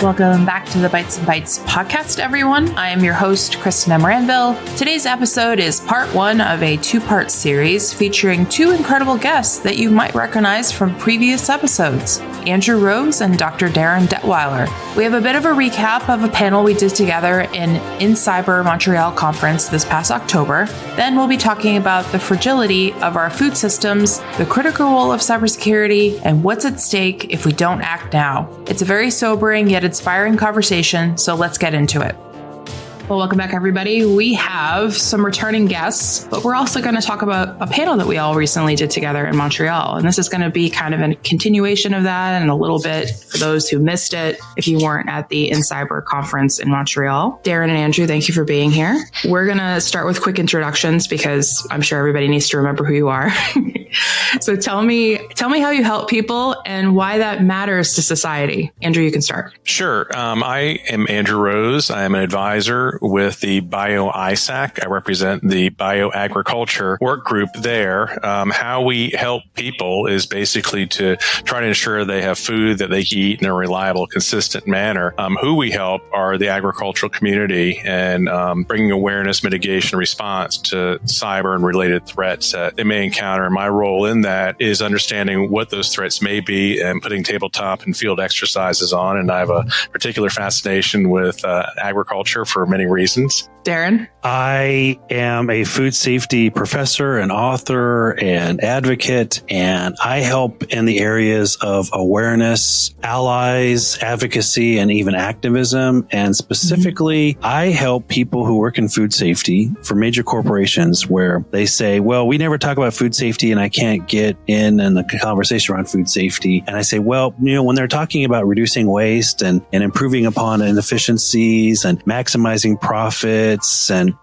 Welcome back to the Bites and Bites podcast, everyone. I am your host, Kristin Demoranville. Today's episode is part one of a two-part series featuring two incredible guests that you might recognize from previous episodes, Andrew Rose and Dr. Darin Detwiler. We have a bit of a recap of a panel we did together in Cyber Montreal conference this past October. Then we'll be talking about the fragility of our food systems, the critical role of cybersecurity, and what's at stake if we don't act now. It's a very sobering yet inspiring conversation, so let's get into it. Well, welcome back, everybody. We have some returning guests, but we're also going to talk about a panel that we all recently did together in Montreal. And this is going to be kind of a continuation of that and a little bit for those who missed it if you weren't at the InCyber conference in Montreal. Darin and Andrew, thank you for being here. We're going to start with quick introductions because I'm sure everybody needs to remember who you are. So tell me how you help people and why that matters to society. Andrew, you can start. Sure. I am Andrew Rose. I am an advisor with the BIO-ISAC. I represent the bioagriculture work group there. How we help people is basically to try to ensure they have food that they can eat in a reliable, consistent manner. Who we help are the agricultural community and bringing awareness, mitigation, response to cyber and related threats that they may encounter. My role in that is understanding what those threats may be and putting tabletop and field exercises on. And I have a particular fascination with agriculture for many reasons. Darin? I am a food safety professor and author and advocate, and I help in the areas of awareness, allies, advocacy, and even activism. And specifically, I help people who work in food safety for major corporations where they say, well, we never talk about food safety and I can't get in the conversation around food safety. And I say, well, when they're talking about reducing waste and improving upon inefficiencies and maximizing profits and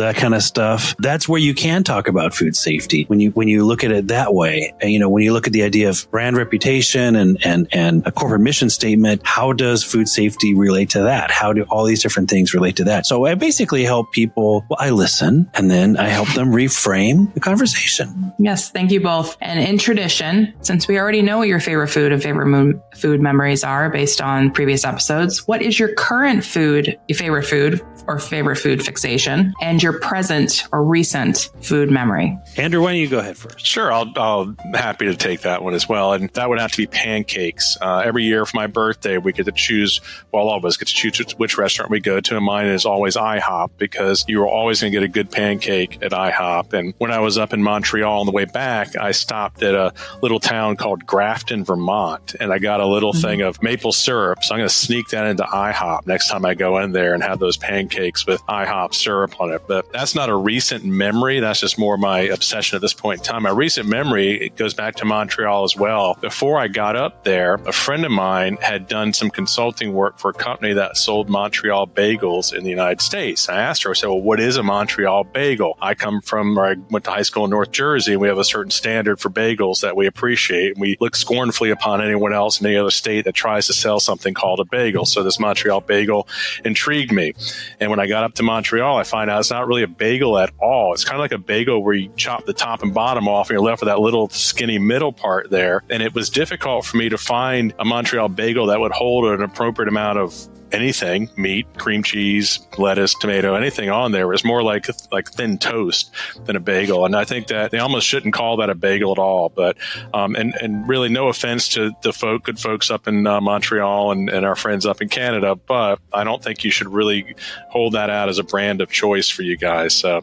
that kind of stuff, that's where you can talk about food safety when you look at it that way. And, when you look at the idea of brand reputation and a corporate mission statement, how does food safety relate to that? How do all these different things relate to that? So I basically help people. Well, I listen and then I help them reframe the conversation. Yes, thank you both. And in tradition, since we already know what your favorite food and favorite food memories are based on previous episodes, what is your current food, your favorite food or favorite food fixation, and your present or recent food memory? Andrew, why don't you go ahead first? Sure, I'll happy to take that one as well. And that would have to be pancakes. Every year for my birthday, we get to choose, well, all of us get to choose which restaurant we go to. And mine is always IHOP because you're always going to get a good pancake at IHOP. And when I was up in Montreal on the way back, I stopped at a little town called Grafton, Vermont. And I got a little thing of maple syrup. So I'm going to sneak that into IHOP next time I go in there and have those pancakes with IHOP syrup on it. But that's not a recent memory. That's just more my obsession at this point in time. My recent memory, it goes back to Montreal as well. Before I got up there, a friend of mine had done some consulting work for a company that sold Montreal bagels in the United States. I asked her, I said, well, what is a Montreal bagel? I went to high school in North Jersey, and we have a certain standard for bagels that we appreciate. And we look scornfully upon anyone else in any other state that tries to sell something called a bagel. So this Montreal bagel intrigued me. And when I got up to Montreal, I find out it's not really a bagel at all. It's kind of like a bagel where you chop the top and bottom off and you're left with that little skinny middle part there. And it was difficult for me to find a Montreal bagel that would hold an appropriate amount of anything, meat, cream cheese, lettuce, tomato, anything on there. It was more like thin toast than a bagel. And I think that they almost shouldn't call that a bagel at all. But and really no offense to the good folks up in Montreal and our friends up in Canada, but I don't think you should really hold that out as a brand of choice for you guys. So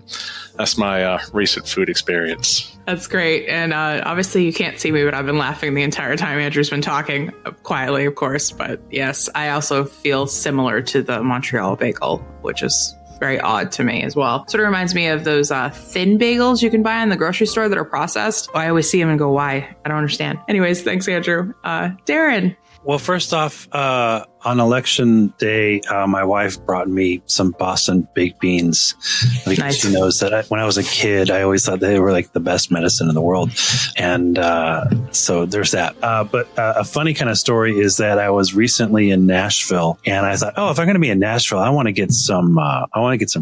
that's my recent food experience. That's great. And obviously you can't see me, but I've been laughing the entire time Andrew's been talking, quietly, of course. But yes, I also feel similar to the Montreal bagel, which is very odd to me as well. Sort of reminds me of those thin bagels you can buy in the grocery store that are processed. I always see them and go, why? I don't understand. Anyways, thanks, Andrew. Darin. Well, first off, On election day, my wife brought me some Boston baked beans because Nice. she knows that when I was a kid, I always thought they were like the best medicine in the world. And so there's that. But a funny kind of story is that I was recently in Nashville, and I thought, if I'm going to be in Nashville, I want to get some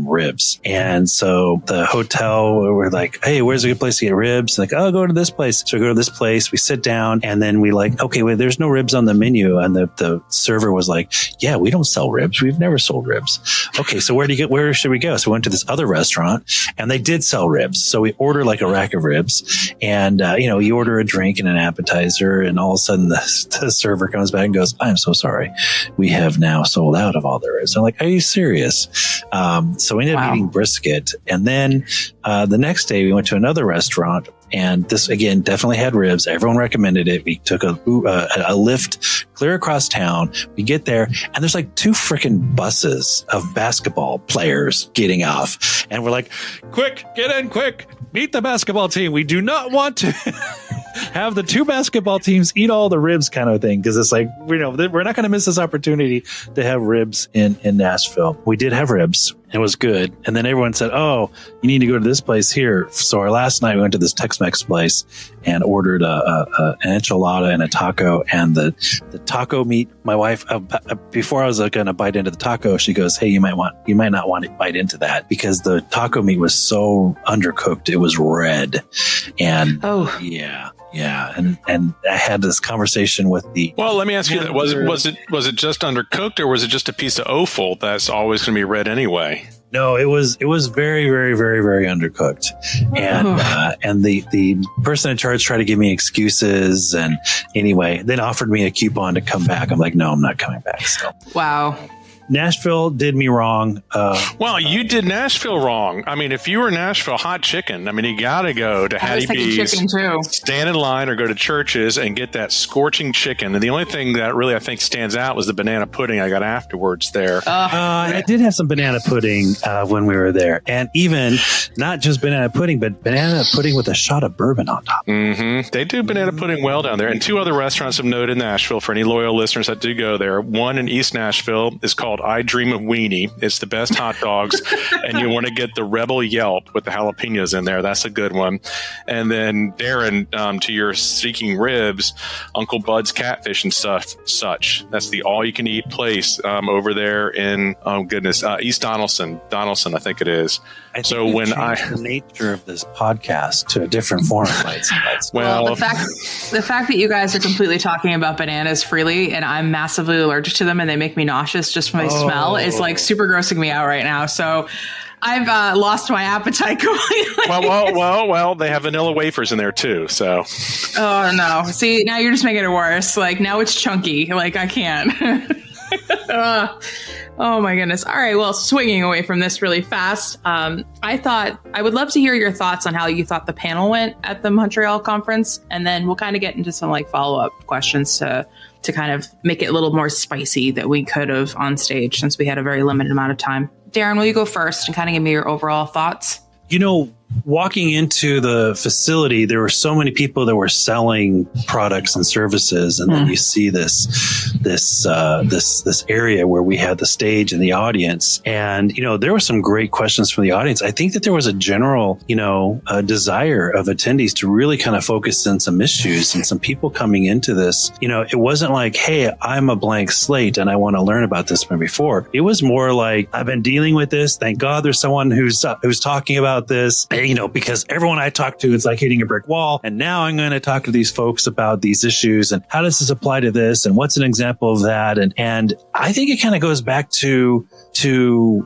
ribs. And so the hotel, we're like, hey, where's a good place to get ribs? Like, go to this place. So we go to this place, we sit down, and then we like, okay, wait, there's no ribs on the menu. And the server was like, yeah, we don't sell ribs. We've never sold ribs. Okay, so where should we go? So we went to this other restaurant, and they did sell ribs. So we ordered like a rack of ribs, and you order a drink and an appetizer, and all of a sudden the server comes back and goes, I'm so sorry, we have now sold out of all there is. I'm like, are you serious? So we ended up eating brisket, and then the next day we went to another restaurant. And this, again, definitely had ribs. Everyone recommended it. We took a lift clear across town. We get there, and there's like 2 freaking buses of basketball players getting off. And we're like, quick, get in, quick, meet the basketball team. We do not want to have the 2 basketball teams eat all the ribs kind of thing. Because it's like, we're not going to miss this opportunity to have ribs in Nashville. We did have ribs. It was good. And then everyone said, you need to go to this place here. So our last night we went to this Tex-Mex place and ordered an enchilada and a taco. And the taco meat, my wife, before I was going to bite into the taco, she goes, hey, you might not want to bite into that because the taco meat was so undercooked. It was red. And yeah. And I had this conversation with Well, let me ask you that. Was it just undercooked, or was it just a piece of offal that's always going to be red anyway? No, it was very, very, very, very undercooked. And the person in charge tried to give me excuses, and anyway, then offered me a coupon to come back. I'm like, no, I'm not coming back. So Wow. Nashville did me wrong. Well, you did Nashville wrong. I mean, if you were Nashville hot chicken, I mean, you got to go to Hattie B's, stand in line or go to Church's and get that scorching chicken. And the only thing that really I think stands out was the banana pudding I got afterwards there. I did have some banana pudding when we were there. And even not just banana pudding, but banana pudding with a shot of bourbon on top. Mm-hmm. They do banana pudding well down there. And 2 other restaurants of note in Nashville for any loyal listeners that do go there. One in East Nashville is called I Dream of Weenie. It's the best hot dogs, and you want to get the Rebel Yelp with the jalapenos in there. That's a good one. And then Darin, to your seeking ribs, Uncle Bud's Catfish and such. That's the all-you-can-eat place over there in East Donaldson, I think it is. So when the nature of this podcast to a different form, well, the fact that you guys are completely talking about bananas freely, and I'm massively allergic to them, and they make me nauseous just from my smell, is like super grossing me out right now. So I've lost my appetite completely. Well, they have vanilla wafers in there too. So. Oh no! See, now you're just making it worse. Like now it's chunky. Like I can't. Oh my goodness. All right. Well, swinging away from this really fast. I thought I would love to hear your thoughts on how you thought the panel went at the Montreal conference. And then we'll kind of get into some like follow-up questions to kind of make it a little more spicy that we could have on stage since we had a very limited amount of time. Darin, will you go first and kind of give me your overall thoughts? Walking into the facility, there were so many people that were selling products and services, and then you see this area where we had the stage and the audience, and there were some great questions from the audience. I think that there was a general, desire of attendees to really kind of focus on some issues and some people coming into this. It wasn't like, hey, I'm a blank slate and I want to learn about this from before. It was more like, I've been dealing with this. Thank God there's someone who's talking about this. Because everyone I talk to, it's like hitting a brick wall. And now I'm going to talk to these folks about these issues and how does this apply to this? And what's an example of that? And I think it kind of goes back to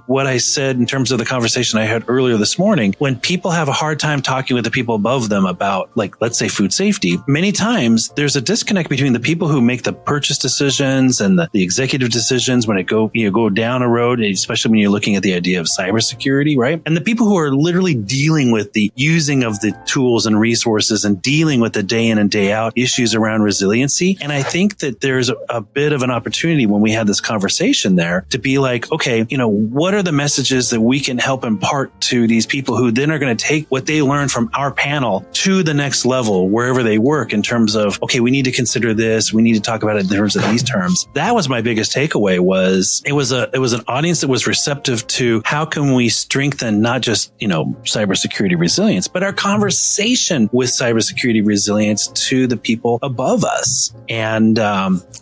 what I said in terms of the conversation I had earlier this morning. When people have a hard time talking with the people above them about, like, let's say food safety, many times there's a disconnect between the people who make the purchase decisions and the executive decisions when it go down a road, especially when you're looking at the idea of cybersecurity, right? And the people who are literally dealing dealing with the using of the tools and resources and dealing with the day in and day out issues around resiliency. And I think that there's a bit of an opportunity when we had this conversation there to be like, okay, what are the messages that we can help impart to these people who then are going to take what they learned from our panel to the next level wherever they work in terms of, okay, we need to consider this. We need to talk about it in terms of these terms. That was my biggest takeaway. Was it was an audience that was receptive to how can we strengthen not just, cybersecurity resilience, but our conversation with cybersecurity resilience to the people above us. And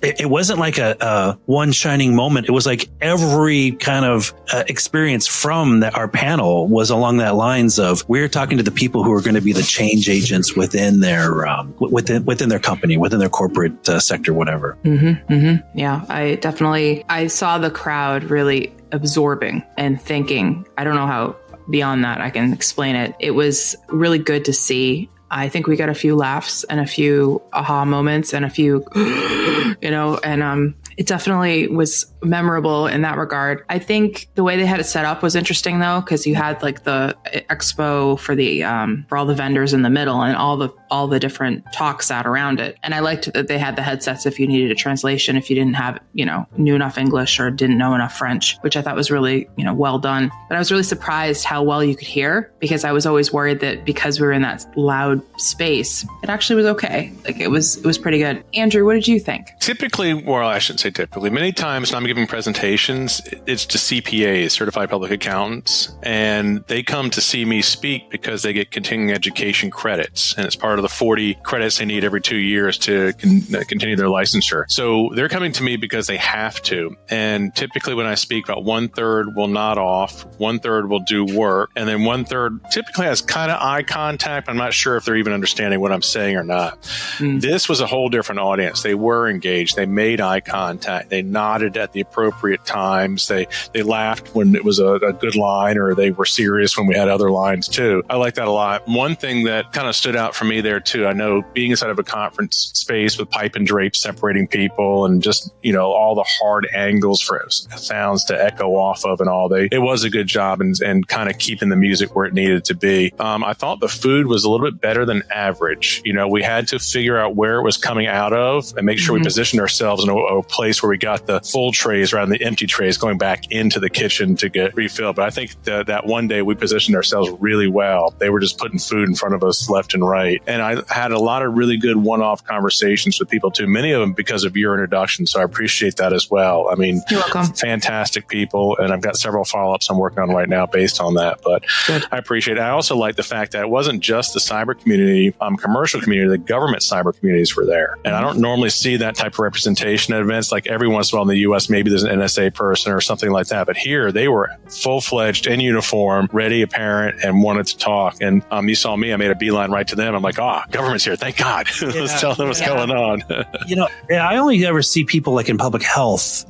it wasn't like a one shining moment. It was like every kind of experience from our panel was along that lines of we're talking to the people who are going to be the change agents within their within their company, within their corporate sector, whatever. Mm-hmm, mm-hmm. Yeah, I saw the crowd really absorbing and thinking. I don't know how beyond that I can explain it. It was really good to see. I think we got a few laughs and a few aha moments and a few, it definitely was memorable in that regard. I think the way they had it set up was interesting though, because you had like the expo for the for all the vendors in the middle and all the different talks out around it. And I liked that they had the headsets if you needed a translation, if you didn't have, knew enough English or didn't know enough French, which I thought was really, well done. But I was really surprised how well you could hear, because I was always worried that because we were in that loud space, it actually was okay. Like it was pretty good. Andrew, what did you think? Typically, well, I shouldn't say typically, many times when I'm giving presentations, it's to CPAs, certified public accountants, and they come to see me speak because they get continuing education credits, and it's part of the 40 credits they need every 2 years to continue their licensure. So they're coming to me because they have to. And typically when I speak, about 1/3 will nod off, 1/3 will do work, and then 1/3 typically has kind of eye contact. I'm not sure if they're even understanding what I'm saying or not. This was a whole different audience. They were engaged. They made eye contact. They nodded at the appropriate times. They laughed when it was a good line, or they were serious when we had other lines too. I like that a lot. One thing that kind of stood out for me there too, I know being inside of a conference space with pipe and drape separating people and just, all the hard angles for sounds to echo off of and all, it was a good job and kind of keeping the music where it needed to be. I thought the food was a little bit better than average. We had to figure out where it was coming out of and make sure we positioned ourselves in a place where we got the full trays rather than the empty trays going back into the kitchen to get refilled. But I think that one day we positioned ourselves really well. They were just putting food in front of us left and right. And I had a lot of really good one-off conversations with people too, many of them because of your introduction. So I appreciate that as well. I mean, you're welcome. Fantastic people. And I've got several follow-ups I'm working on right now based on that. But good. I appreciate it. I also like the fact that it wasn't just the cyber community, commercial community, the government cyber communities were there. And I don't normally see that type of representation at events. Like every once in a while in the US, maybe there's an NSA person or something like that. But here they were full-fledged in uniform, ready, apparent, and wanted to talk. And you saw me, I made a beeline right to them. I'm like, government's here. Thank God. Let's tell them what's going on. I only ever see people like in public health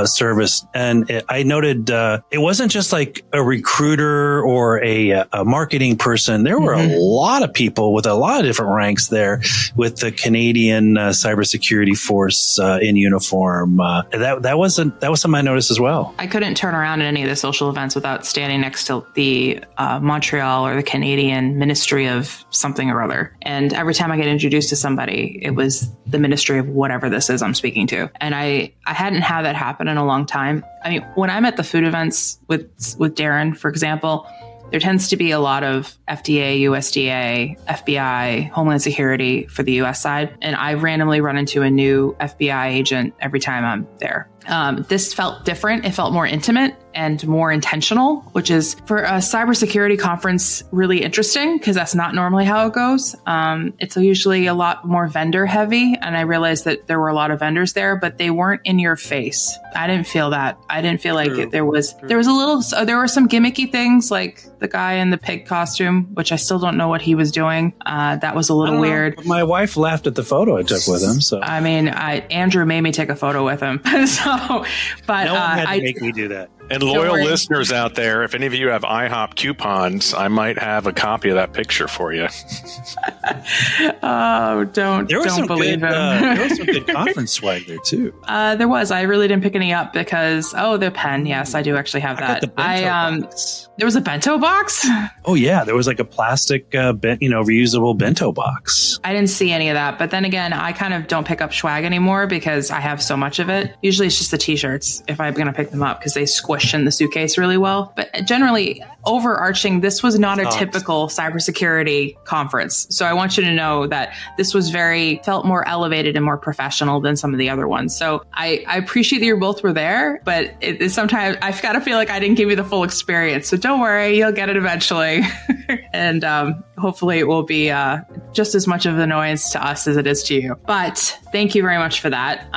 service. And I noted it wasn't just like a recruiter or a marketing person. There were a lot of people with a lot of different ranks there with the Canadian cybersecurity force in uniform. That was something I noticed as well. I couldn't turn around at any of the social events without standing next to the Montreal or the Canadian Ministry of something or other. And every time I get introduced to somebody, it was the ministry of whatever this is I'm speaking to. And I hadn't had that happen in a long time. I mean, when I'm at the food events with Darin, for example, there tends to be a lot of FDA, USDA, FBI, Homeland Security for the US side. And I randomly run into a new FBI agent every time I'm there. This felt different. It felt more intimate and more intentional, which is for a cybersecurity conference really interesting because that's not normally how it goes. It's usually a lot more vendor heavy. And I realized that there were a lot of vendors there, but they weren't in your face. I didn't feel that. I didn't feel like there was a little, there were some gimmicky things like the guy in the pig costume, which I still don't know what he was doing. That was a little weird. My wife laughed at the photo I took with him. So I mean, Andrew made me take a photo with him. But no one had to make me do that. And loyal listeners out there, if any of you have IHOP coupons, I might have a copy of that picture for you. Oh, don't believe him. There was some good conference swag there too. There was. I really didn't pick any up because the pen. Yes, I do actually have that. Box. There was a bento box. Oh yeah, there was like a plastic, reusable bento box. I didn't see any of that, but then again, I kind of don't pick up swag anymore because I have so much of it. Usually, it's just the t-shirts if I'm going to pick them up because they squish in the suitcase really well. But generally, overarching, this was not a typical cybersecurity conference. So I want you to know that this was felt more elevated and more professional than some of the other ones. So I appreciate that you both were there, but sometimes I've got to feel like I didn't give you the full experience. So don't worry, you'll get it eventually. And hopefully it will be just as much of an annoyance to us as it is to you. But thank you very much for that.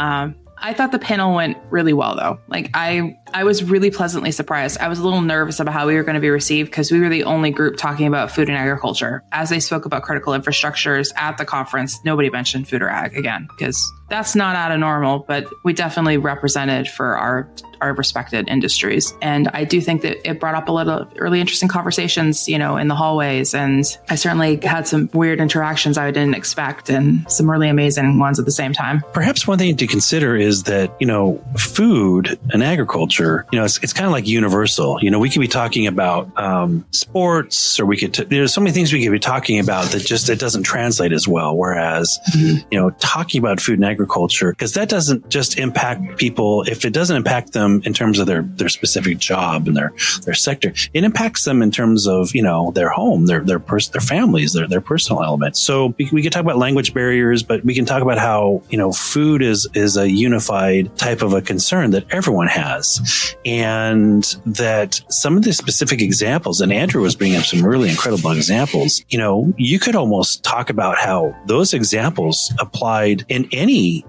I thought the panel went really well, though. Like, I was really pleasantly surprised. I was a little nervous about how we were going to be received because we were the only group talking about food and agriculture. As they spoke about critical infrastructures at the conference, nobody mentioned food or ag again, because that's not out of normal, but we definitely represented for our respected industries. And I do think that it brought up a lot of really interesting conversations, in the hallways. And I certainly had some weird interactions I didn't expect and some really amazing ones at the same time. Perhaps one thing to consider is that, food and agriculture, it's kind of like universal. We could be talking about sports, or there's so many things we could be talking about that it doesn't translate as well. Whereas, talking about food and agriculture, because that doesn't just impact people. If it doesn't impact them in terms of their specific job and their sector, it impacts them in terms of, their home, their families, their personal elements. So we could talk about language barriers, but we can talk about how, food is a unified type of a concern that everyone has. And that some of the specific examples, and Andrew was bringing up some really incredible examples, you could almost talk about how those examples applied in any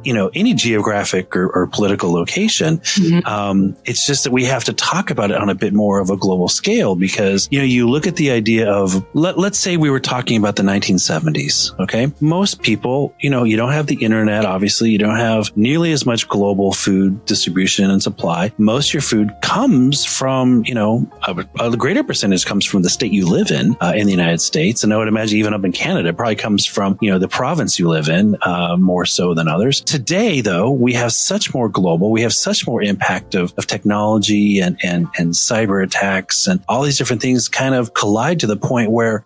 geographic or political location. Mm-hmm. It's just that we have to talk about it on a bit more of a global scale because, you look at the idea of, let's say we were talking about the 1970s. Okay. Most people, you don't have the internet. Obviously, you don't have nearly as much global food distribution and supply. Most of your food comes from, a greater percentage comes from the state you live in the United States. And I would imagine even up in Canada, it probably comes from, the province you live in, more so than others. Today, though, we have such more global, we have such more impact of technology and cyber attacks and all these different things kind of collide to the point where,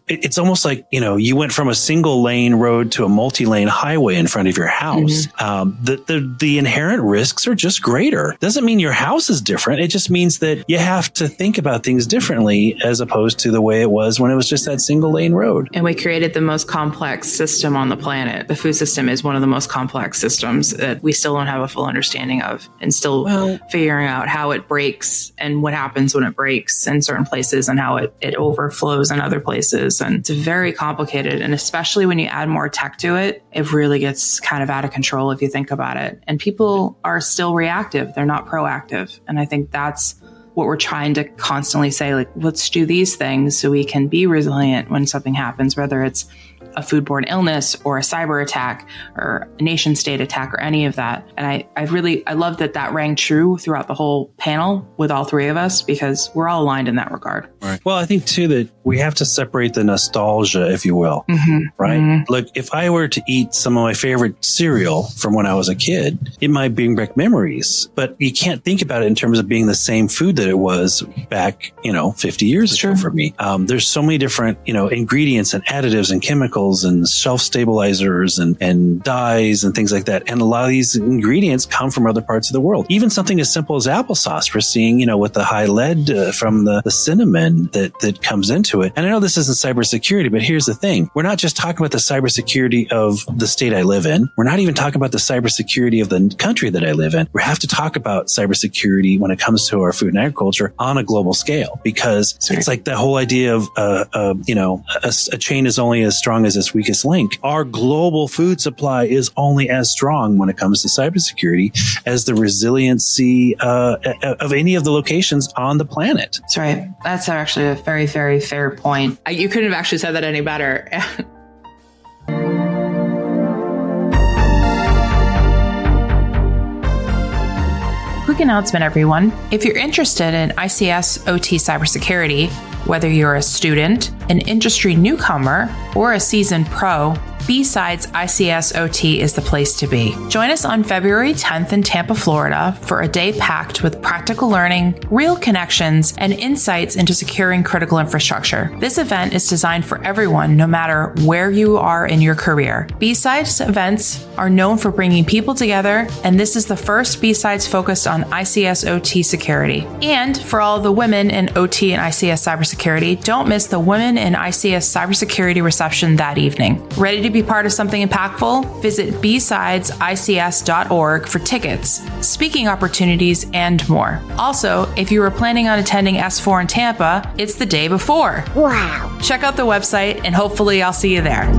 it's almost like, you went from a single lane road to a multi-lane highway in front of your house. Mm-hmm. The inherent risks are just greater. Doesn't mean your house is different. It just means that you have to think about things differently as opposed to the way it was when it was just that single lane road. And we created the most complex system on the planet. The food system is one of the most complex systems that we still don't have a full understanding of and still figuring out how it breaks and what happens when it breaks in certain places and how it overflows in other places. And it's very complicated. And especially when you add more tech to it, it really gets kind of out of control if you think about it. And people are still reactive. They're not proactive. And I think that's what we're trying to constantly say, like, let's do these things so we can be resilient when something happens, whether it's a foodborne illness or a cyber attack or a nation state attack or any of that. And I love that rang true throughout the whole panel with all three of us because we're all aligned in that regard. Right. Well, I think too that we have to separate the nostalgia, if you will, right? Mm-hmm. Look, if I were to eat some of my favorite cereal from when I was a kid, it might bring back memories, but you can't think about it in terms of being the same food that it was back, 50 years ago for me. There's so many different, ingredients and additives and chemicals and shelf stabilizers and dyes and things like that. And a lot of these ingredients come from other parts of the world. Even something as simple as applesauce, we're seeing, with the high lead from the cinnamon that comes into it. And I know this isn't cybersecurity, but here's the thing. We're not just talking about the cybersecurity of the state I live in. We're not even talking about the cybersecurity of the country that I live in. We have to talk about cybersecurity when it comes to our food and agriculture on a global scale, because it's like the whole idea of, a chain is only as strong as its weakest link. Our global food supply is only as strong when it comes to cybersecurity as the resiliency of any of the locations on the planet. That's right. That's actually a very, very fair point. You couldn't have actually said that any better. quick announcement, everyone. If you're interested in ICS OT cybersecurity, whether you're a student, an industry newcomer, or a seasoned pro, B-Sides ICS OT is the place to be. Join us on February 10th in Tampa, Florida for a day packed with practical learning, real connections, and insights into securing critical infrastructure. This event is designed for everyone, no matter where you are in your career. B-Sides events are known for bringing people together, and this is the first B-Sides focused on ICS OT security. And for all the women in OT and ICS cybersecurity, don't miss the Women in ICS Cybersecurity reception that evening. Ready to be part of something impactful? Visit bsidesics.org for tickets, speaking opportunities, and more. Also, if you were planning on attending S4 in Tampa, it's the day before. Wow. Check out the website and hopefully I'll see you there.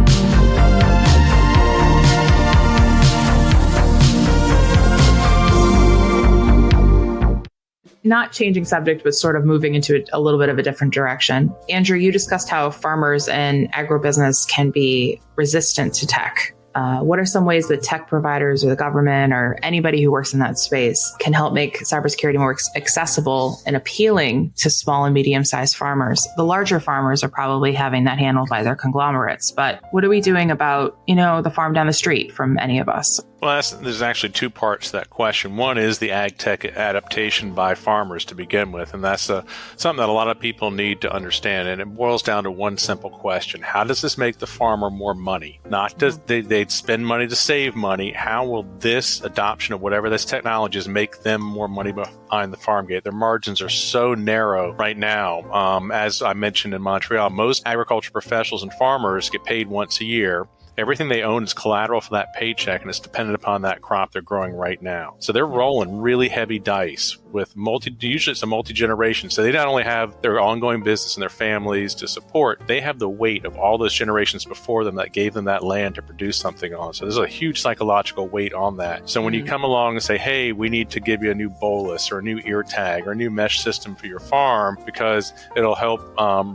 Not changing subject, but sort of moving into a little bit of a different direction. Andrew, you discussed how farmers and agribusiness can be resistant to tech. What are some ways that tech providers or the government or anybody who works in that space can help make cybersecurity more accessible and appealing to small and medium-sized farmers? The larger farmers are probably having that handled by their conglomerates, but what are we doing about, the farm down the street from any of us? Well, there's actually two parts to that question. One is the ag tech adaptation by farmers to begin with, and that's something that a lot of people need to understand. And it boils down to one simple question: how does this make the farmer more money? Not does they'd spend money to save money. How will this adoption of whatever this technology is make them more money behind the farm gate? Their margins are so narrow right now. As I mentioned in Montreal, most agriculture professionals and farmers get paid once a year. Everything they own is collateral for that paycheck, and it's dependent upon that crop they're growing right now. So they're rolling really heavy dice with usually it's a multi-generation. So they not only have their ongoing business and their families to support, they have the weight of all those generations before them that gave them that land to produce something on. So there's a huge psychological weight on that. So when you come along and say, hey, we need to give you a new bolus or a new ear tag or a new mesh system for your farm because it'll help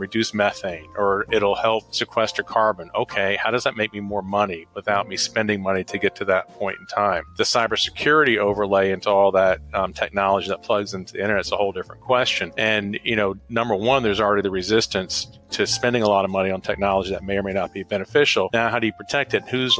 reduce methane or it'll help sequester carbon. Okay, how does that make me more money without me spending money to get to that point in time? The cybersecurity overlay into all that technology that plugs into the internet is a whole different question. And, number one, there's already the resistance to spending a lot of money on technology that may or may not be beneficial. Now, how do you protect it? Who's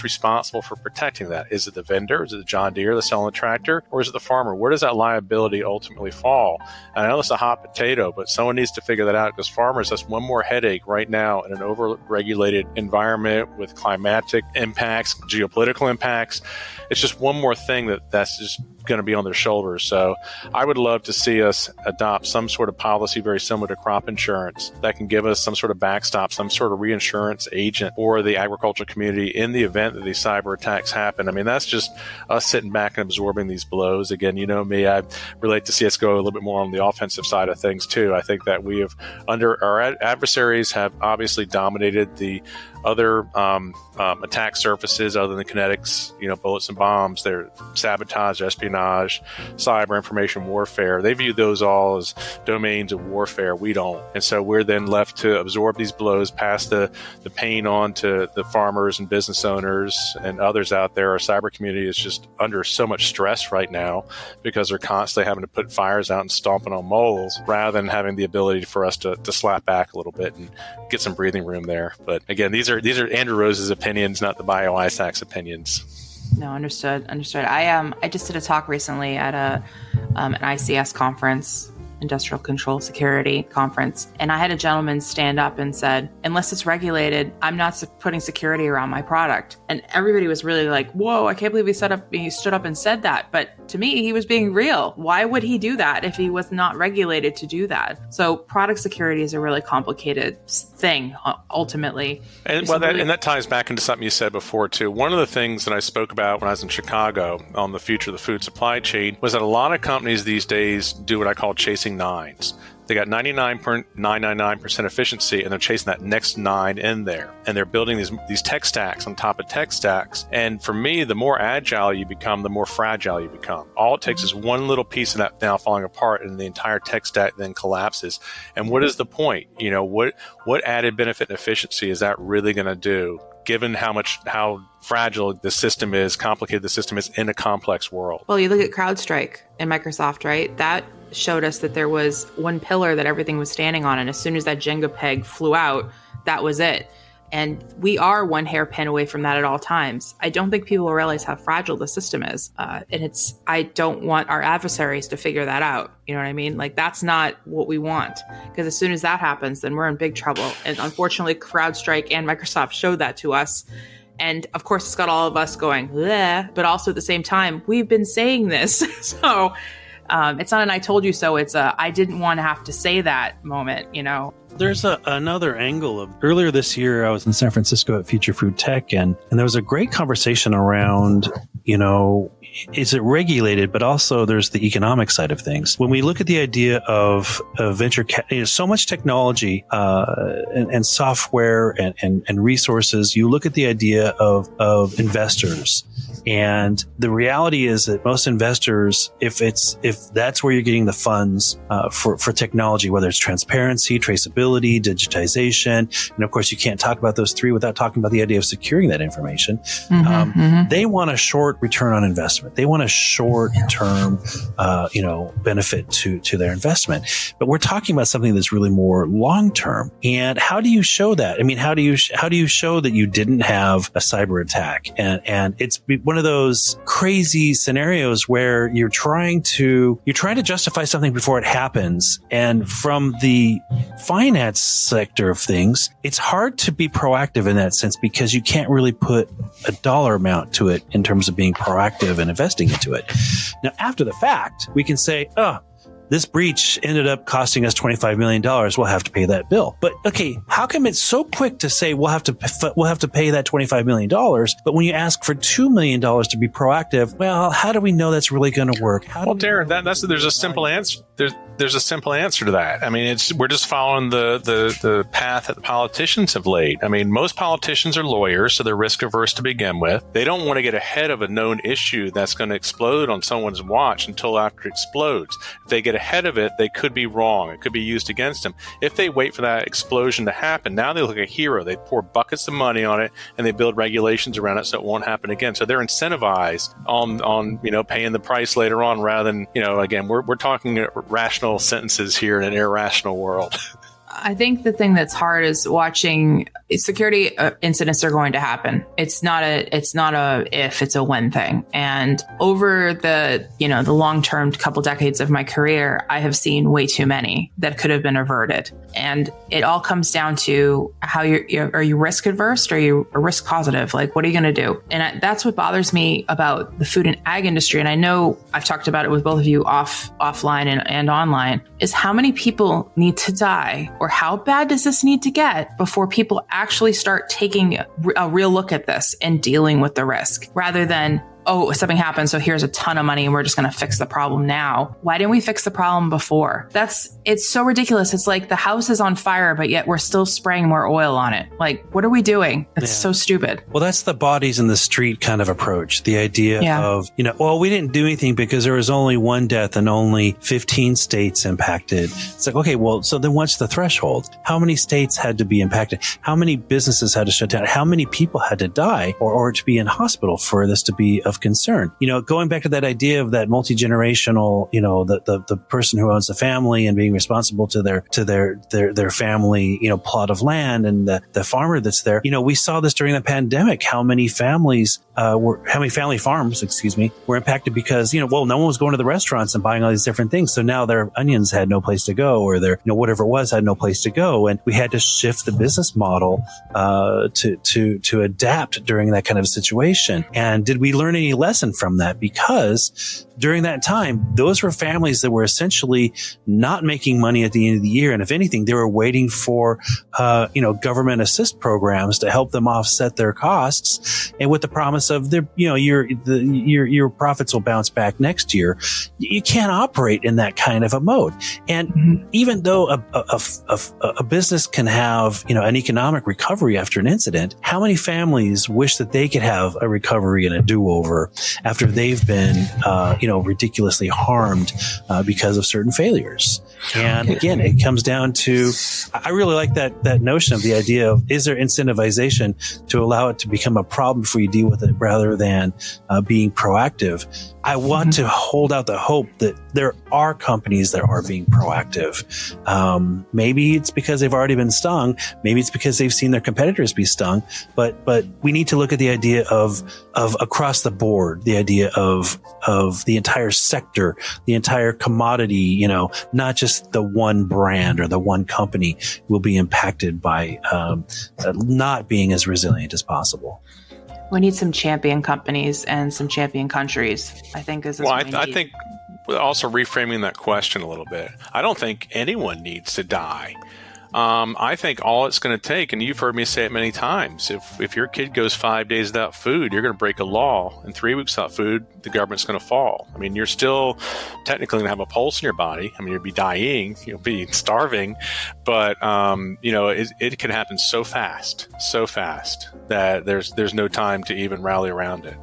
responsible for protecting that? Is it the vendor? Is it the John Deere that's selling the tractor? Or is it the farmer? Where does that liability ultimately fall? And I know it's a hot potato, but someone needs to figure that out because farmers, that's one more headache right now in an over-regulated environment with climatic impacts, geopolitical impacts. It's just one more thing that's just going to be on their shoulders. So I would love to see us adopt some sort of policy very similar to crop insurance that can give us some sort of backstop, some sort of reinsurance agent for the agricultural community in the event that these cyber attacks happen. I mean, that's just us sitting back and absorbing these blows. Again, you know me, I relate to CSGO a little bit more on the offensive side of things too. I think that we have, under our adversaries have obviously dominated the other attack surfaces other than kinetics, bullets and bombs. They're sabotage, espionage, cyber information warfare. They view those all as domains of warfare. We don't. And so we're then left to absorb these blows, pass the pain on to the farmers and business owners and others out there. Our cyber community is just under so much stress right now because they're constantly having to put fires out and stomping on moles rather than having the ability for us to slap back a little bit and get some breathing room there. But again, these are Andrew Rose's opinions, not the BIO-ISAC's opinions. No, understood. I just did a talk recently at an ICS conference, Industrial Control Security conference, and I had a gentleman stand up and said, unless it's regulated, I'm not putting security around my product. And everybody was really like, whoa, I can't believe he stood up and said that. But to me, he was being real. Why would he do that if he was not regulated to do that? So product security is a really complicated thing, ultimately. And that ties back into something you said before, too. One of the things that I spoke about when I was in Chicago on the future of the food supply chain was that a lot of companies these days do what I call chasing nines. They got 99.999% efficiency, and they're chasing that next 9 in there. And they're building these tech stacks on top of tech stacks. And for me, the more agile you become, the more fragile you become. All it takes is one little piece of that now falling apart, and the entire tech stack then collapses. And what is the point? What added benefit and efficiency is that really going to do? given how fragile the system is, complicated the system is in a complex world. Well, you look at CrowdStrike and Microsoft, right? That showed us that there was one pillar that everything was standing on. And as soon as that Jenga peg flew out, that was it. And we are one hairpin away from that at all times. I don't think people realize how fragile the system is. I don't want our adversaries to figure that out. You know what I mean? Like, that's not what we want. Because as soon as that happens, then we're in big trouble. And unfortunately, CrowdStrike and Microsoft showed that to us. And of course, it's got all of us going, bleh, but also at the same time, we've been saying this. So it's not an I told you so. It's a I didn't want to have to say that moment, you know. There's another angle of earlier this year, I was in San Francisco at Future Food Tech, and there was a great conversation around, you know, is it regulated, but also there's the economic side of things. When we look at the idea of venture, so much technology and software and resources, you look at the idea of investors. And the reality is that most investors, if that's where you're getting the funds for technology, whether it's transparency, traceability, digitization, and of course you can't talk about those three without talking about the idea of securing that information. They want a short return on investment. They want a short term, benefit to their investment. But we're talking about something that's really more long term. And how do you show that? I mean, how do you show that you didn't have a cyber attack? And it's one of those crazy scenarios where you're trying to justify something before it happens. And from the finance sector of things, it's hard to be proactive in that sense because you can't really put a dollar amount to it in terms of being proactive and investing into it. Now, after the fact, we can say, this breach ended up costing us $25 million. We'll have to pay that bill. But okay, how come it's so quick to say we'll have to pay that $25 million? But when you ask for $2 million to be proactive, well, how do we know that's really going to work? Darin, there's a simple answer. There's a simple answer to that. I mean, we're just following the path that the politicians have laid. I mean, most politicians are lawyers, so they're risk averse to begin with. They don't want to get ahead of a known issue that's going to explode on someone's watch until after it explodes. If they get ahead of it, they could be wrong. It could be used against them. If they wait for that explosion to happen, now they look like a hero. They pour buckets of money on it and they build regulations around it so it won't happen again. So they're incentivized on paying the price later on rather than, again, we're talking rational sentences here in an irrational world. I think the thing that's hard is watching security incidents are going to happen. It's not a if, it's a when thing. And over the long-term couple decades of my career, I have seen way too many that could have been averted. And it all comes down to how are you risk adverse or are you risk positive? Like, what are you going to do? And that's what bothers me about the food and ag industry. And I know I've talked about it with both of you offline and online, is how many people need to die or how bad does this need to get before people actually start taking a real look at this and dealing with the risk rather than, oh, something happened, so here's a ton of money and we're just going to fix the problem now. Why didn't we fix the problem before? It's so ridiculous. It's like the house is on fire, but yet we're still spraying more oil on it. Like, what are we doing? It's so stupid. Well, that's the bodies in the street kind of approach. The idea of, we didn't do anything because there was only one death and only 15 states impacted. It's like, okay, well, so then what's the threshold? How many states had to be impacted? How many businesses had to shut down? How many people had to die or to be in hospital for this to be of concern? Going back to that idea of that multi-generational, the person who owns the family and being responsible to their family, plot of land and the farmer that's there. We saw this during the pandemic, how many family farms, were impacted because, no one was going to the restaurants and buying all these different things. So now their onions had no place to go or their, whatever it was had no place to go. And we had to shift the business model, to adapt during that kind of situation. And did we learn any lesson from that? Because during that time, those were families that were essentially not making money at the end of the year. And if anything, they were waiting for, government assist programs to help them offset their costs. And with the promise of your profits will bounce back next year. You can't operate in that kind of a mode. And even though a business can have, an economic recovery after an incident, how many families wish that they could have a recovery and a do-over after they've been, ridiculously harmed because of certain failures? And again, it comes down to, I really like that notion of the idea of, is there incentivization to allow it to become a problem before you deal with it rather than being proactive? I want to hold out the hope that there are companies that are being proactive. Maybe it's because they've already been stung. Maybe it's because they've seen their competitors be stung. But we need to look at the idea of across the board, the idea of the entire sector, the entire commodity, not just the one brand or the one company will be impacted by not being as resilient as possible. We need some champion companies and some champion countries, I think. I think also reframing that question a little bit. I don't think anyone needs to die. I think all it's going to take, and you've heard me say it many times, if your kid goes 5 days without food, you're going to break a law. In 3 weeks without food, the government's going to fall. I mean, you're still technically going to have a pulse in your body. I mean, you'll be dying, you'll be starving, but it can happen so fast that there's no time to even rally around it.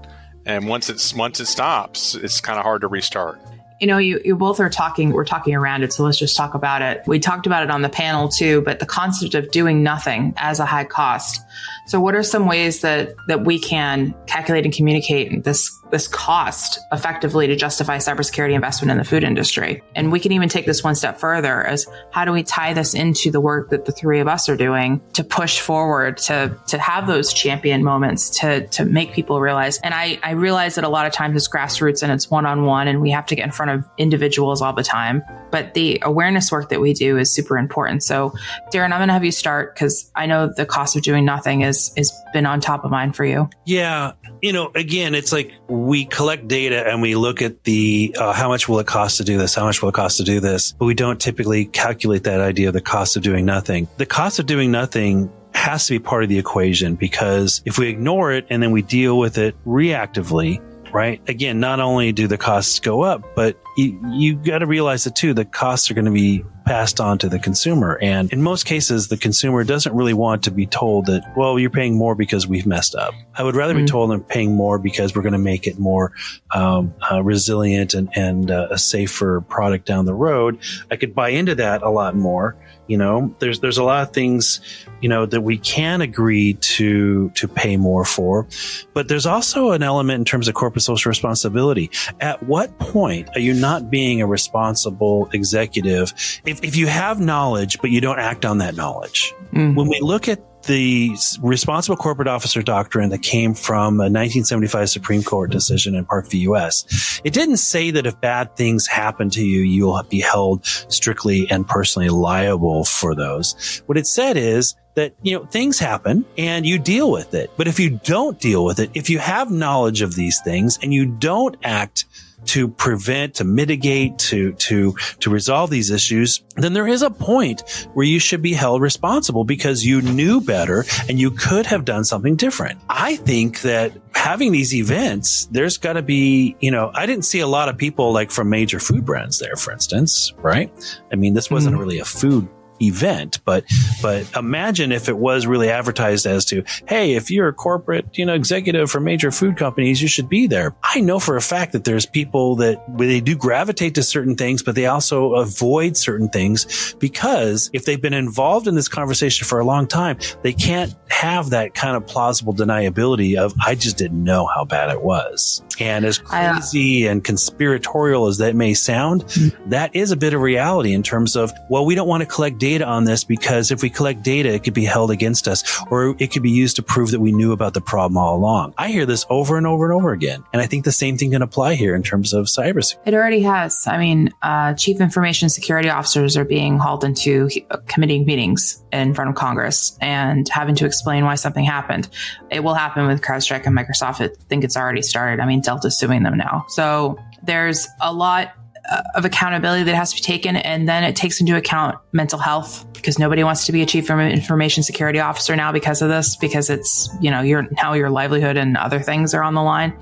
And once it stops, it's kind of hard to restart. You both we're talking around it, so let's just talk about it. We talked about it on the panel too, but the concept of doing nothing as a high cost. So what are some ways that we can calculate and communicate this cost effectively to justify cybersecurity investment in the food industry? And we can even take this one step further as how do we tie this into the work that the three of us are doing to push forward, to have those champion moments, to make people realize. And I realize that a lot of times it's grassroots and it's one-on-one and we have to get in front of individuals all the time. But the awareness work that we do is super important. So Darin, I'm going to have you start because I know the cost of doing nothing has been on top of mind for you. Yeah. Again, it's like we collect data and we look at the how much will it cost to do this? How much will it cost to do this? But we don't typically calculate that idea of the cost of doing nothing. The cost of doing nothing has to be part of the equation because if we ignore it and then we deal with it reactively, right? Again, not only do the costs go up, but you got to realize that too, the costs are going to be passed on to the consumer. And in most cases, the consumer doesn't really want to be told that, well, you're paying more because we've messed up. I would rather be told I'm paying more because we're going to make it more resilient and a safer product down the road. I could buy into that a lot more. There's a lot of things, that we can agree to pay more for, but there's also an element in terms of corporate social responsibility. At what point are you not being a responsible executive if you have knowledge, but you don't act on that knowledge? When we look at the responsible corporate officer doctrine that came from a 1975 Supreme Court decision in Park v. U.S., it didn't say that if bad things happen to you, you'll be held strictly and personally liable for those. What it said is that, things happen and you deal with it. But if you don't deal with it, if you have knowledge of these things and you don't act to prevent, to mitigate, to resolve these issues, then there is a point where you should be held responsible because you knew better and you could have done something different. I think that having these events, there's got to be, I didn't see a lot of people like from major food brands there, for instance, right? I mean, this wasn't really a food event, but imagine if it was really advertised as to, hey, if you're a corporate, executive for major food companies, you should be there. I know for a fact that there's people that they do gravitate to certain things, but they also avoid certain things because if they've been involved in this conversation for a long time, they can't have that kind of plausible deniability of, I just didn't know how bad it was. And as crazy and conspiratorial as that may sound, that is a bit of reality in terms of, well, we don't want to collect data on this because if we collect data, it could be held against us or it could be used to prove that we knew about the problem all along. I hear this over and over and over again. And I think the same thing can apply here in terms of cybersecurity. It already has. I mean, chief information security officers are being hauled into committee meetings in front of Congress and having to explain why something happened. It will happen with CrowdStrike and Microsoft. I think it's already started. I mean, Delta's suing them now. So there's a lot of accountability that has to be taken. And then it takes into account mental health because nobody wants to be a chief information security officer now because of this, because it's, your livelihood and other things are on the line.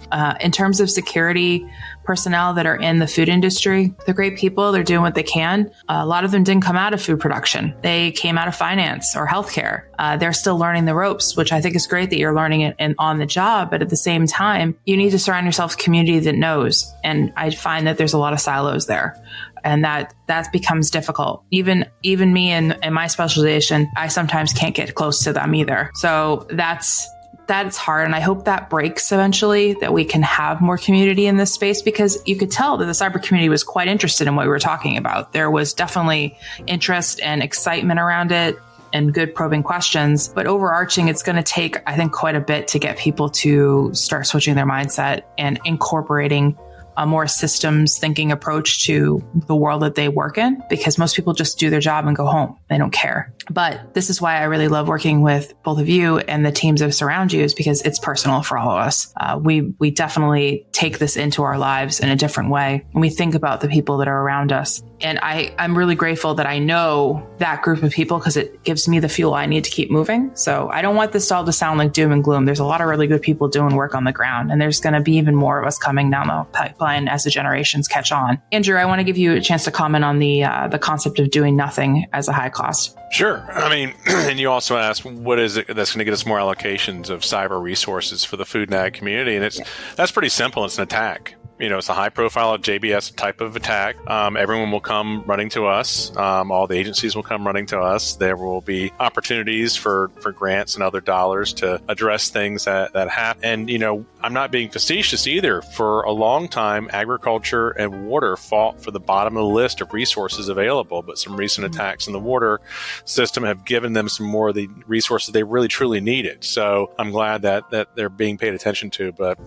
In terms of security, personnel that are in the food industry. They're great people. They're doing what they can. A lot of them didn't come out of food production. They came out of finance or healthcare. They're still learning the ropes, which I think is great that you're learning it on the job. But at the same time, you need to surround yourself with a community that knows. And I find that there's a lot of silos there. And that becomes difficult. Even me in my specialization, I sometimes can't get close to them either. So that's hard. And I hope that breaks eventually, that we can have more community in this space, because you could tell that the cyber community was quite interested in what we were talking about. There was definitely interest and excitement around it and good probing questions. But overarching, it's going to take, I think, quite a bit to get people to start switching their mindset and incorporating a more systems thinking approach to the world that they work in, because most people just do their job and go home. They don't care. But this is why I really love working with both of you and the teams that surround you, is because it's personal for all of us. We definitely take this into our lives in a different way, and we think about the people that are around us. And I'm really grateful that I know that group of people, because it gives me the fuel I need to keep moving. So I don't want this all to sound like doom and gloom. There's a lot of really good people doing work on the ground, and there's going to be even more of us coming down the pipeline as the generations catch on. Andrew, I want to give you a chance to comment on the concept of doing nothing as a high cost. Sure. I mean, and you also asked, what is it that's going to get us more allocations of cyber resources for the food and ag community? And that's pretty simple. It's an attack. It's a high profile JBS type of attack. Everyone will come running to us. All the agencies will come running to us. There will be opportunities for grants and other dollars to address things that happen. And, I'm not being facetious either. For a long time, agriculture and water fought for the bottom of the list of resources available, but some recent attacks in the water system have given them some more of the resources they really truly needed. So I'm glad that they're being paid attention to. But,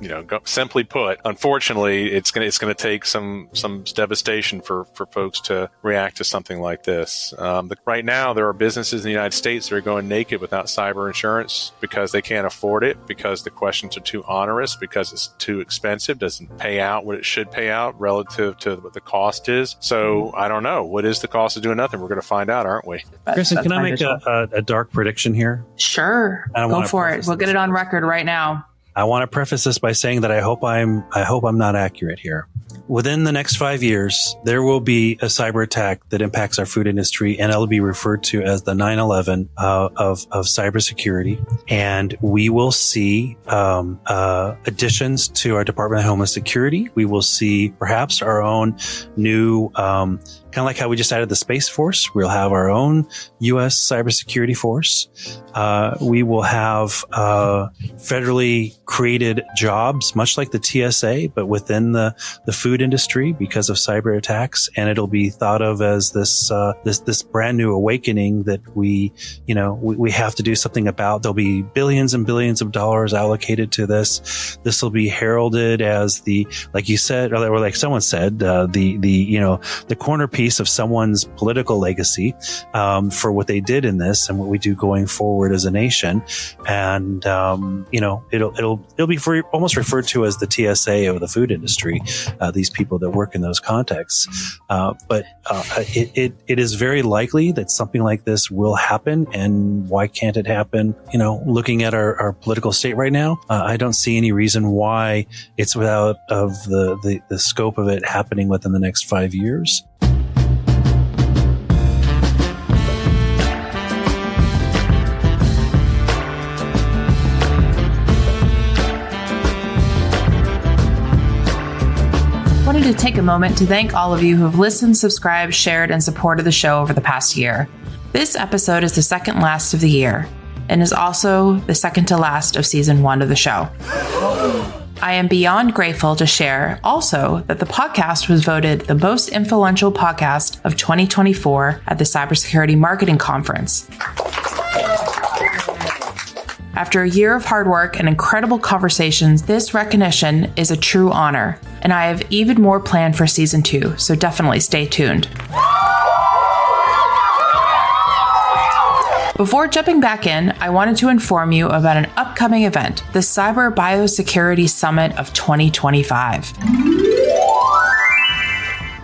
simply put, unfortunately, it's going to take some devastation for folks to react to something like this. Right now, there are businesses in the United States that are going naked without cyber insurance because they can't afford it, because the questions are too onerous, because it's too expensive, doesn't pay out what it should pay out relative to what the cost is. So I don't know. What is the cost of doing nothing? We're going to find out, aren't we? Kristin, can I make a dark prediction here? Sure. Go for it. We'll get it on record right now. I want to preface this by saying that I hope I'm not accurate here. Within the next 5 years, there will be a cyber attack that impacts our food industry, and it'll be referred to as the 9/11 of cybersecurity. And we will see additions to our Department of Homeland Security. We will see perhaps our own new kind of like how we just added the Space Force. We'll have our own U.S. cybersecurity force. We will have federally created jobs, much like the TSA, but within the food industry because of cyber attacks. And it'll be thought of as this brand new awakening that we have to do something about. There'll be billions and billions of dollars allocated to this. This will be heralded as like you said, or like someone said, the corner piece of someone's political legacy for what they did in this and what we do going forward as a nation. And it'll be almost referred to as the TSA of the food industry. These people that work in those contexts, but it is very likely that something like this will happen. And why can't it happen? Looking at our political state right now, I don't see any reason why it's without of the scope of it happening within the next 5 years. To take a moment to thank all of you who have listened, subscribed, shared, and supported the show over the past year. This episode is the second last of the year and is also the second to last of season 1 of the show. I am beyond grateful to share also that the podcast was voted the most influential podcast of 2024 at the Cybersecurity Marketing Conference. After a year of hard work and incredible conversations, this recognition is a true honor, and I have even more planned for season 2, so definitely stay tuned. Before jumping back in, I wanted to inform you about an upcoming event, the Cyber Biosecurity Summit of 2025.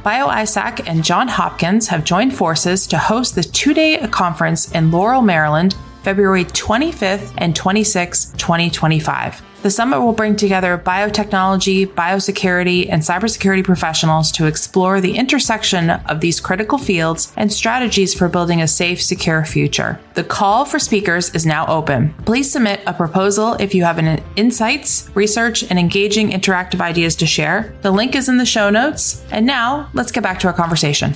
BIO-ISAC and Johns Hopkins have joined forces to host the 2-day conference in Laurel, Maryland, February 25th and 26th, 2025. The summit will bring together biotechnology, biosecurity, and cybersecurity professionals to explore the intersection of these critical fields and strategies for building a safe, secure future. The call for speakers is now open. Please submit a proposal if you have any insights, research, and engaging interactive ideas to share. The link is in the show notes. And now, let's get back to our conversation.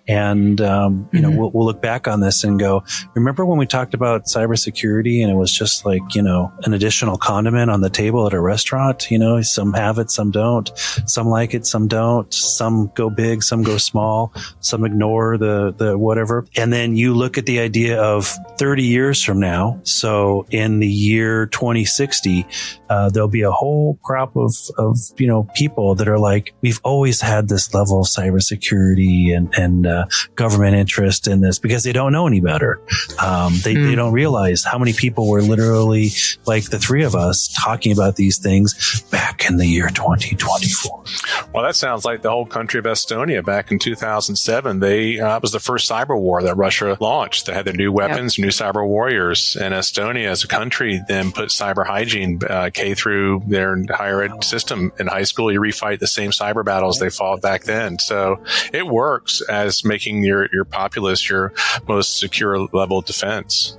And, we'll look back on this and go, remember when we talked about cybersecurity and it was just like, an additional condiment on the table at a restaurant? Some have it, some don't. Some like it, some don't. Some go big, some go small. Some ignore the whatever. And then you look at the idea of 30 years from now. So in the year 2060, there'll be a whole crop of people that are like, we've always had this level of cybersecurity and government interest in this because they don't know any better. They don't realize how many people were literally like the three of us talking about these things back in the year 2024. Well, that sounds like the whole country of Estonia back in 2007. It was the first cyber war that Russia launched. They had their new weapons, new cyber warriors. And Estonia as a country then put cyber hygiene K through their higher ed system. In high school, you refight the same cyber battles they fought back then. So it works as making your populace your most secure level of defense.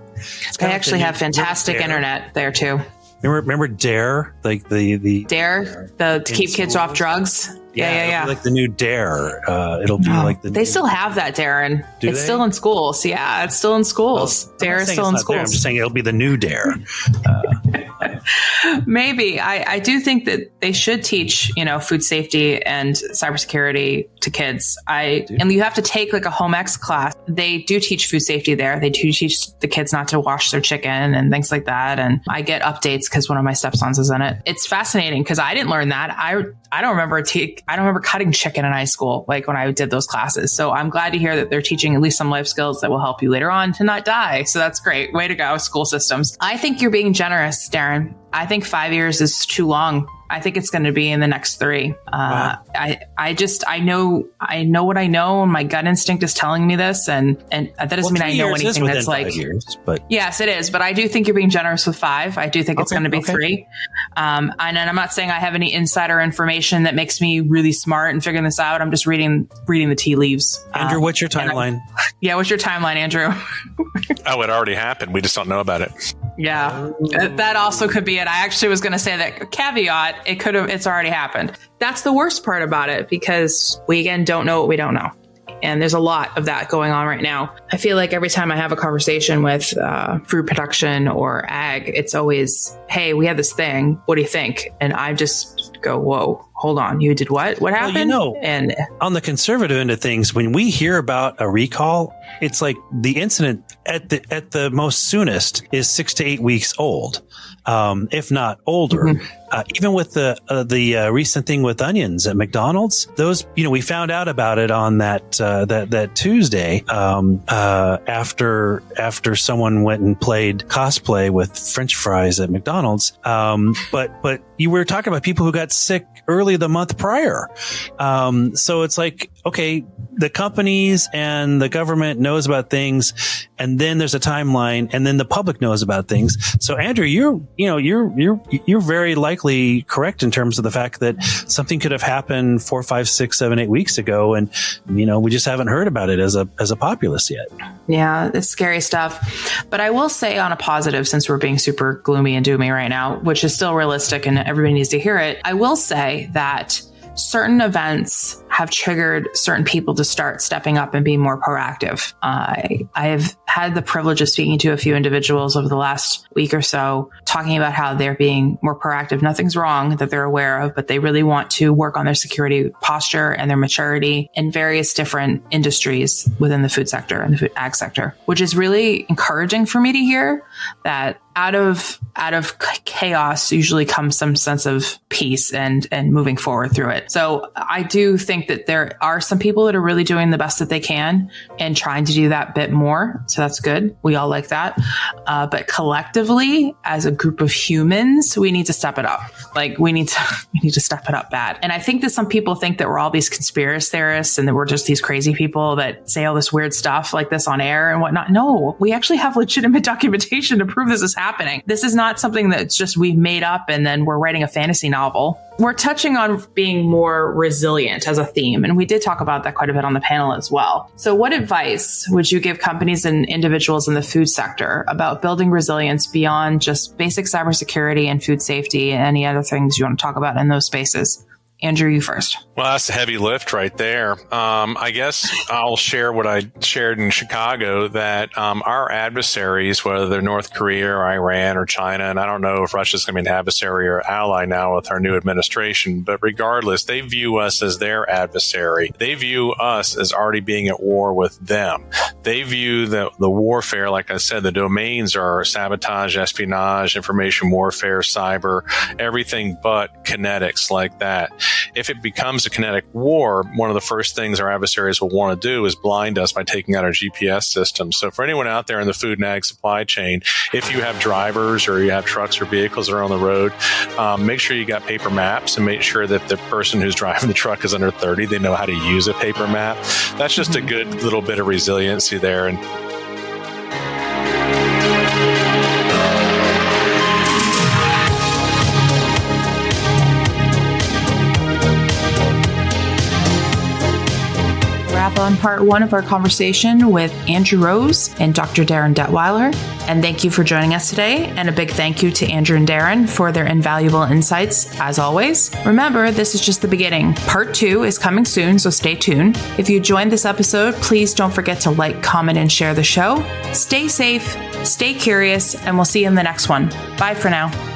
They actually have fantastic internet there too. Remember DARE, like the DARE, to keep kids off drugs. Yeah. Like the new DARE. It'll be like they still have that, Darin. It's still in schools. Yeah, it's still in schools. DARE is still in schools. I'm just saying it'll be the new DARE. Maybe. I do think that they should teach, food safety and cybersecurity to kids. And you have to take like a home ec class. They do teach food safety there. They do teach the kids not to wash their chicken and things like that. And I get updates because one of my stepsons is in it. It's fascinating because I didn't learn that. I don't remember cutting chicken in high school, like when I did those classes. So I'm glad to hear that they're teaching at least some life skills that will help you later on to not die. So that's great. Way to go, school systems. I think you're being generous, Darin. I think 5 years is too long. I think it's going to be in the next 3. Wow. I know what I know, and my gut instinct is telling me this, and that doesn't mean I know anything that's like 5 years, but yes, it is. But I do think you're being generous with 5. I do think it's going to be 3. And I'm not saying I have any insider information that makes me really smart and figuring this out. I'm just reading the tea leaves. Andrew, what's your timeline? What's your timeline, Andrew? Oh, it already happened. We just don't know about it. Yeah, that also could be it. I actually was going to say that caveat. It's already happened. That's the worst part about it because we, again, don't know what we don't know. And there's a lot of that going on right now. I feel like every time I have a conversation with food production or ag, it's always, hey, we had this thing. What do you think? And I just go, whoa, hold on. You did what? What happened? And on the conservative end of things, when we hear about a recall, it's like the incident at the most soonest is 6 to 8 weeks old, if not older. Mm-hmm. Even with the recent thing with onions at McDonald's, those, we found out about it on that Tuesday after someone went and played cosplay with French fries at McDonald's. But you were talking about people who got sick early the month prior. So it's like, okay, the companies and the government knows about things, and then there's a timeline, and then the public knows about things. So Andrew, you're very likely correct in terms of the fact that something could have happened 4, 5, 6, 7, 8 weeks ago, and we just haven't heard about it as a populace yet. Yeah, it's scary stuff. But I will say on a positive, since we're being super gloomy and doomy right now, which is still realistic and everybody needs to hear it, I will say that certain events have triggered certain people to start stepping up and being more proactive. I have had the privilege of speaking to a few individuals over the last week or so, talking about how they're being more proactive. Nothing's wrong that they're aware of, but they really want to work on their security posture and their maturity in various different industries within the food sector and the food ag sector, which is really encouraging for me to hear that out of chaos usually comes some sense of peace and moving forward through it. So I do think that there are some people that are really doing the best that they can and trying to do that bit more. So that's good. We all like that. But collectively, as a group of humans, we need to step it up. Like we need to step it up bad. And I think that some people think that we're all these conspiracy theorists and that we're just these crazy people that say all this weird stuff like this on air and whatnot. No, we actually have legitimate documentation to prove this is happening. This is not something that's just we've made up and then we're writing a fantasy novel. We're touching on being more resilient as a theme, and we did talk about that quite a bit on the panel as well. So what advice would you give companies and individuals in the food sector about building resilience beyond just basic cybersecurity and food safety and any other things you want to talk about in those spaces? Andrew, you first. Well, that's a heavy lift right there. I guess I'll share what I shared in Chicago, that our adversaries, whether they're North Korea or Iran or China, and I don't know if Russia's going to be an adversary or ally now with our new administration, but regardless, they view us as their adversary. They view us as already being at war with them. They view the warfare, like I said, the domains are sabotage, espionage, information warfare, cyber, everything but kinetics like that. If it becomes a kinetic war, one of the first things our adversaries will want to do is blind us by taking out our GPS system. So for anyone out there in the food and ag supply chain, if you have drivers or you have trucks or vehicles that are on the road, make sure you got paper maps and make sure that the person who's driving the truck is under 30. They know how to use a paper map. That's just a good little bit of resiliency there. And wrap on part one of our conversation with Andrew Rose and Dr. Darin Detwiler. And thank you for joining us today. And a big thank you to Andrew and Darin for their invaluable insights, as always. Remember, this is just the beginning. Part 2 is coming soon, so stay tuned. If you joined this episode, please don't forget to like, comment, and share the show. Stay safe, stay curious, and we'll see you in the next one. Bye for now.